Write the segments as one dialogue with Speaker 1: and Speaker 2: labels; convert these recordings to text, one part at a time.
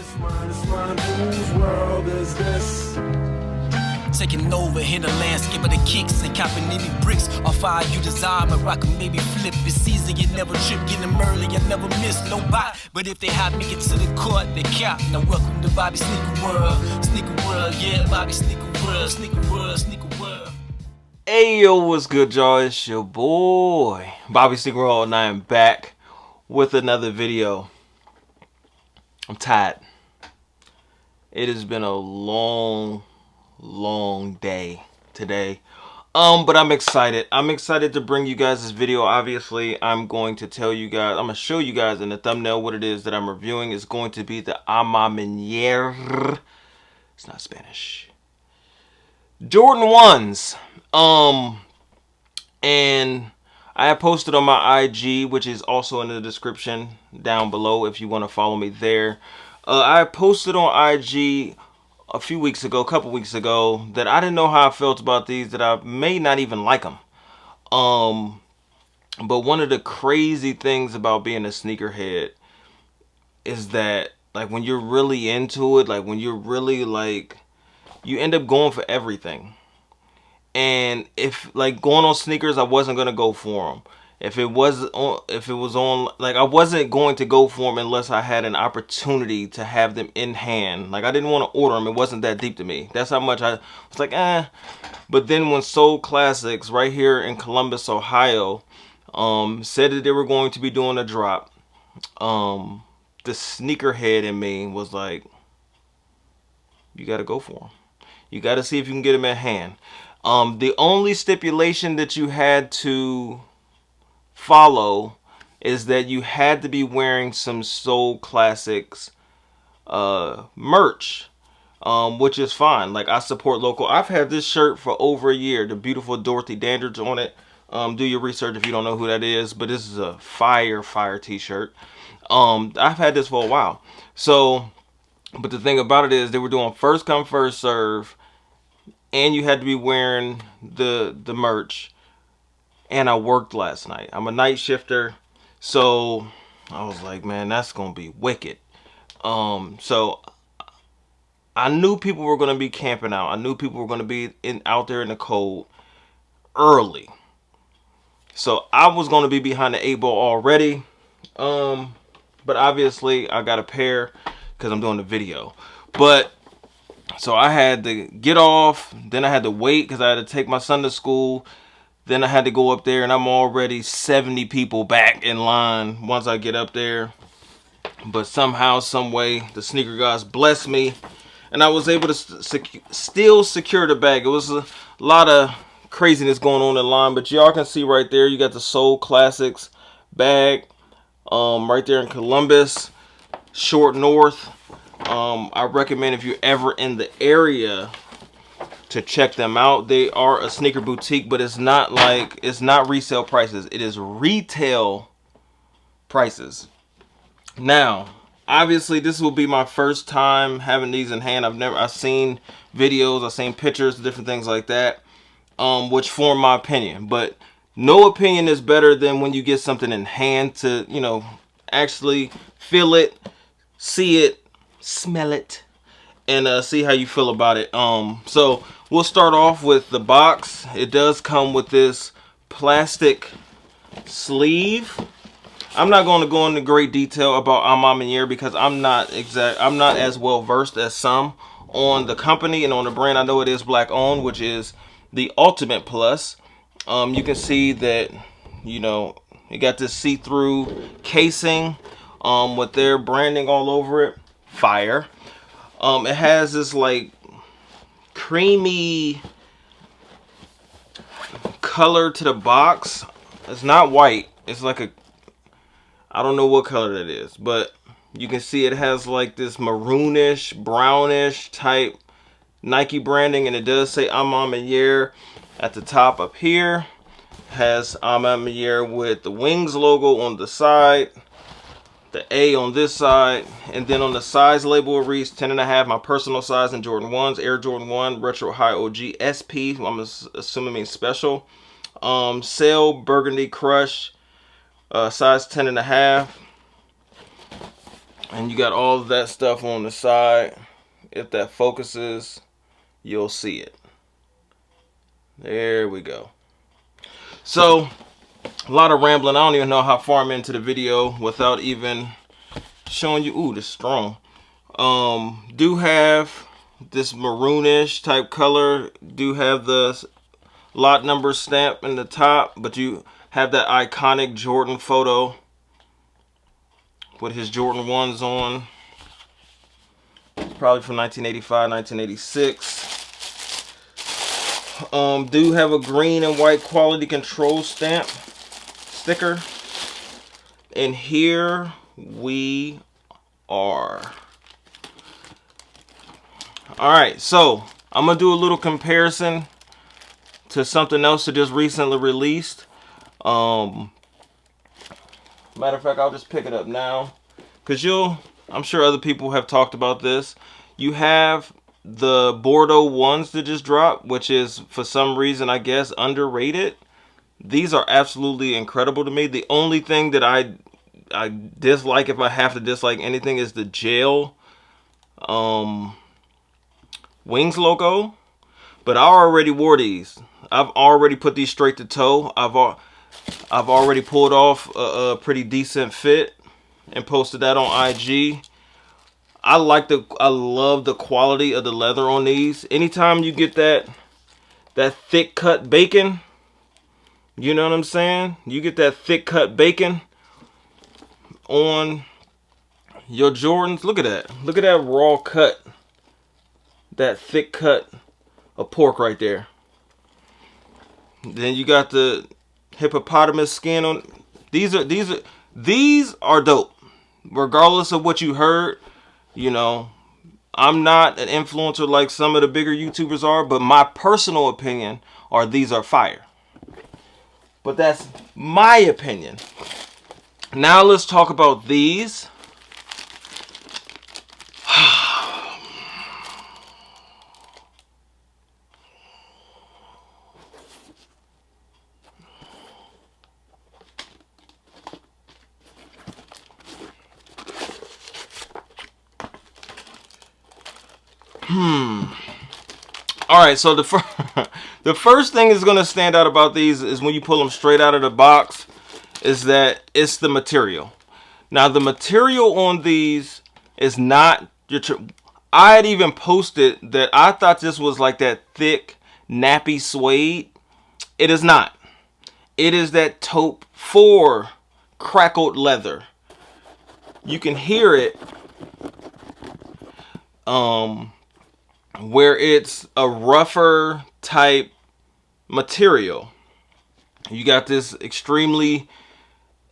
Speaker 1: Whose world is this?
Speaker 2: Taking over, hit the landscape of the kicks and copping any bricks off fire you desire. My rock can maybe flip. It's easy, you never trip, get them early, you never miss no bite. But if they have me get to the court, they cap. Now welcome to Bobby Sneaker World. Sneaker World, yeah, Bobby Sneaker World, Sneaker World, Sneaker World.
Speaker 3: Hey yo, what's good, y'all? It's your boy Bobby Sneaker World, and I am back with another video. I'm tired. It has been a long day today, but I'm excited. I'm excited to bring you guys this video. Obviously, I'm going to tell you guys, I'm going to show you guys in the thumbnail what it is that I'm reviewing. It's going to be the A Ma Maniére, it's not Spanish, Jordan 1s. And I have posted on my IG, which is also in the description down below if you want to follow me there. I posted on IG a couple weeks ago, that I didn't know how I felt about these, that I may not even like them. But one of the crazy things about being a sneakerhead is that, like, when you're really into it, like when you're really like, you end up going for everything. And if, like, going on sneakers, I wasn't gonna go for them. If it was on, like, I wasn't going to go for them unless I had an opportunity to have them in hand. Like, I didn't want to order them. It wasn't that deep to me. That's how much I was like, eh. But then when Soul Classics right here in Columbus, Ohio, said that they were going to be doing a drop, the sneakerhead in me was like, you got to go for them. You got to see if you can get them in hand. The only stipulation that you had to follow is that you had to be wearing some Soul Classics merch, which is fine. Like, I support local. I've had this shirt for over a year, the beautiful Dorothy Dandridge on it. Do your research if you don't know who that is, but this is a fire t-shirt. I've had this for a while. So, but the thing about it is, they were doing first come first serve, and you had to be wearing the merch. And I worked last night. I'm a night shifter, so I was like, man, that's gonna be wicked. So I knew people were gonna be camping out. I knew people were gonna be out there in the cold early. So I was gonna be behind the 8 ball already. But obviously I got a pair because I'm doing the video. But so I had to get off, then I had to wait because I had to take my son to school. Then I had to go up there, and I'm already 70 people back in line once I get up there. But somehow, some way, the sneaker guys blessed me, and I was able to still secure the bag. It was a lot of craziness going on in line, but y'all can see right there, you got the Soul Classics bag right there in Columbus, Short North. I recommend, if you're ever in the area, to check them out. They are a sneaker boutique, but it's not resale prices. It is retail prices. Now, obviously, this will be my first time having these in hand. I've seen videos, I've seen pictures, different things like that, which form my opinion. But no opinion is better than when you get something in hand to, you know, actually feel it, see it, smell it, and see how you feel about it. So we'll start off with the box. It does come with this plastic sleeve. I'm not going to go into great detail about A Ma Maniére because I'm not as well versed as some on the company and on the brand. I know it is black owned, which is the ultimate plus. You can see that, you know, it got this see-through casing with their branding all over it. Fire. It has this like creamy color to the box. It's not white. It's like a, I don't know what color that is, but you can see it has like this maroonish, brownish type Nike branding, and it does say A Ma Maniére at the top up here. Has A Ma Maniére with the Wings logo on the side, the A on this side, and then on the size label it reads 10.5, my personal size in Jordan 1s, Air Jordan 1 Retro High OG SP, I'm assuming means special. Sail Burgundy Crush, size 10.5. And you got all of that stuff on the side. If that focuses, you'll see it. There we go. So, a lot of rambling. I don't even know how far I'm into the video without even showing you. Ooh, this is strong. Do have this maroonish type color. Do have the lot number stamp in the top, but you have that iconic Jordan photo with his Jordan 1s on. It's probably from 1985, 1986. Do have a green and white quality control stamp sticker. And here we are. Alright, so I'm going to do a little comparison to something else that just recently released. Matter of fact, I'll just pick it up now. Because I'm sure other people have talked about this. You have the Bordeaux ones that just dropped, which is, for some reason, I guess, underrated. These are absolutely incredible to me. The only thing that I dislike, if I have to dislike anything, is the gel wings logo. But I already wore these. I've already put these straight to toe. I've already pulled off a pretty decent fit and posted that on IG. I love the quality of the leather on these. Anytime you get that thick cut bacon, you know what I'm saying? You get that thick cut bacon on your Jordans. Look at that. Look at that raw cut. That thick cut of pork right there. Then you got the hippopotamus skin on. These are dope. Regardless of what you heard, you know, I'm not an influencer like some of the bigger YouTubers are, but my personal opinion are these are fire. But that's my opinion. Now let's talk about these. Alright, so the first thing that's going to stand out about these is when you pull them straight out of the box, is that it's the material. Now, the material on these is not your... I had even posted that I thought this was like that thick, nappy suede. It is not. It is that taupe 4 crackled leather. You can hear it. Where it's a rougher type material. You got this extremely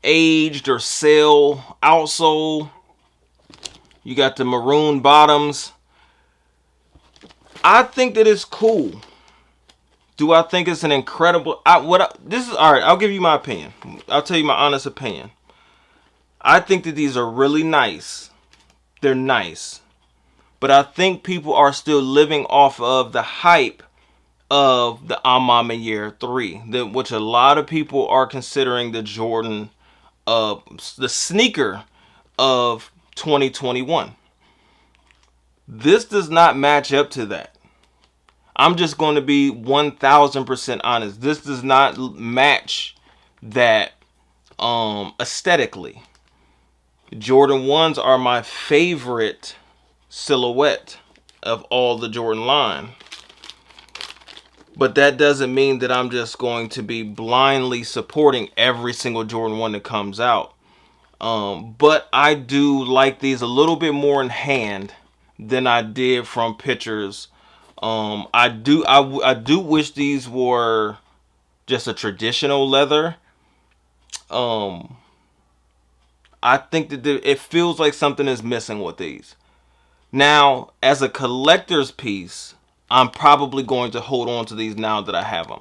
Speaker 3: aged or sail outsole. You got the maroon bottoms. I think that it's cool. Do I think it's an incredible... this is... Alright, I'll give you my opinion. I'll tell you my honest opinion. I think that these are really nice. They're nice. But I think people are still living off of the hype of the A Ma Maniére 3, which a lot of people are considering the Jordan, the sneaker of 2021. This does not match up to that. I'm just going to be 1000% honest. This does not match that aesthetically. Jordan 1s are my favorite silhouette of all the Jordan line. But that doesn't mean that I'm just going to be blindly supporting every single Jordan 1 that comes out. But I do like these a little bit more in hand than I did from pictures. I do wish these were just a traditional leather. I think that it feels like something is missing with these. Now, as a collector's piece, I'm probably going to hold on to these now that I have them.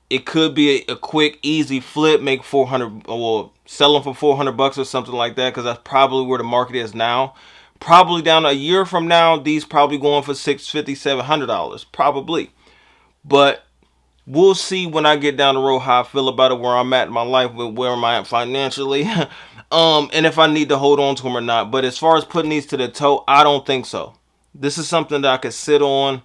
Speaker 3: It could be a quick, easy flip, make 400, or sell them for 400 bucks or something like that, because that's probably where the market is now. Probably down a year from now, these probably going for $650, $700, probably. But we'll see when I get down the road how I feel about it, where I'm at in my life, with where am I at financially, and if I need to hold on to them or not. But as far as putting these to the toe, I don't think so. This is something that I could sit on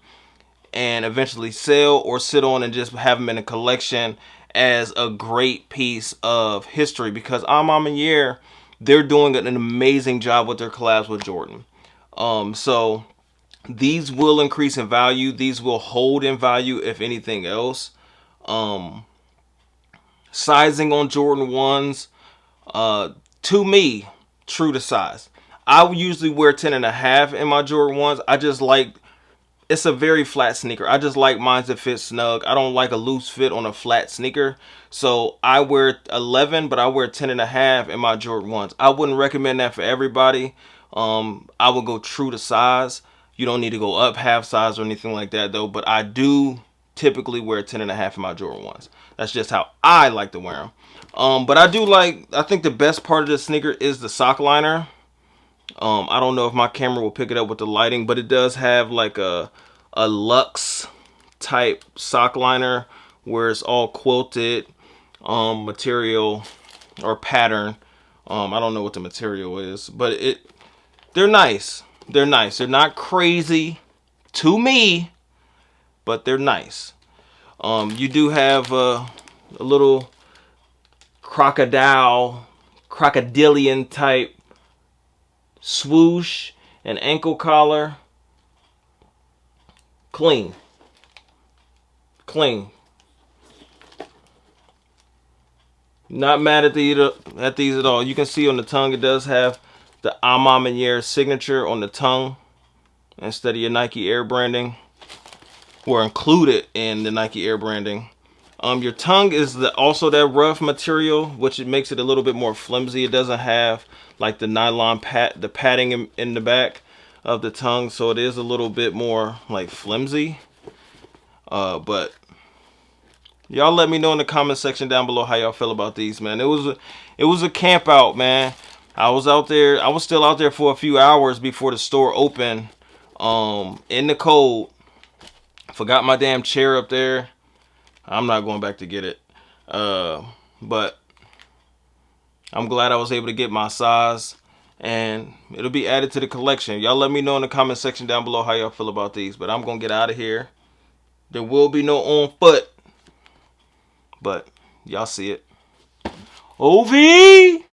Speaker 3: and eventually sell, or sit on and just have them in a collection as a great piece of history, because A Ma Maniére, they're doing an amazing job with their collabs with Jordan. So these will increase in value. These will hold in value, if anything else. Sizing on Jordan 1s, to me, true to size. I would usually wear 10.5 in my Jordan 1s. I just like, it's a very flat sneaker. I just like mine to fit snug. I don't like a loose fit on a flat sneaker. So I wear 11, but I wear 10.5 in my Jordan 1s. I wouldn't recommend that for everybody. I would go true to size. You don't need to go up half size or anything like that though. But I do typically wear 10.5 in my Jordan 1s. That's just how I like to wear them. But I think the best part of the sneaker is the sock liner. I don't know if my camera will pick it up with the lighting, but it does have like a luxe type sock liner where it's all quilted material or pattern. I don't know what the material is, but they're nice. They're nice. They're not crazy to me, but they're nice. You do have a little crocodilian type swoosh and ankle collar. Clean. Not mad at these at all. You can see on the tongue it does have the A Ma Maniére signature on the tongue instead of your Nike Air branding, or included in the Nike Air branding. Your tongue is also that rough material, which it makes it a little bit more flimsy. It doesn't have like the nylon the padding in the back of the tongue, so it is a little bit more like flimsy. But y'all let me know in the comment section down below how y'all feel about these, man. It was a camp out, man. I was still out there for a few hours before the store opened, in the cold. Forgot my damn chair up there. I'm not going back to get it. But I'm glad I was able to get my size, and it'll be added to the collection. Y'all let me know in the comment section down below how y'all feel about these. But I'm going to get out of here. There will be no on foot, but y'all see it. OV!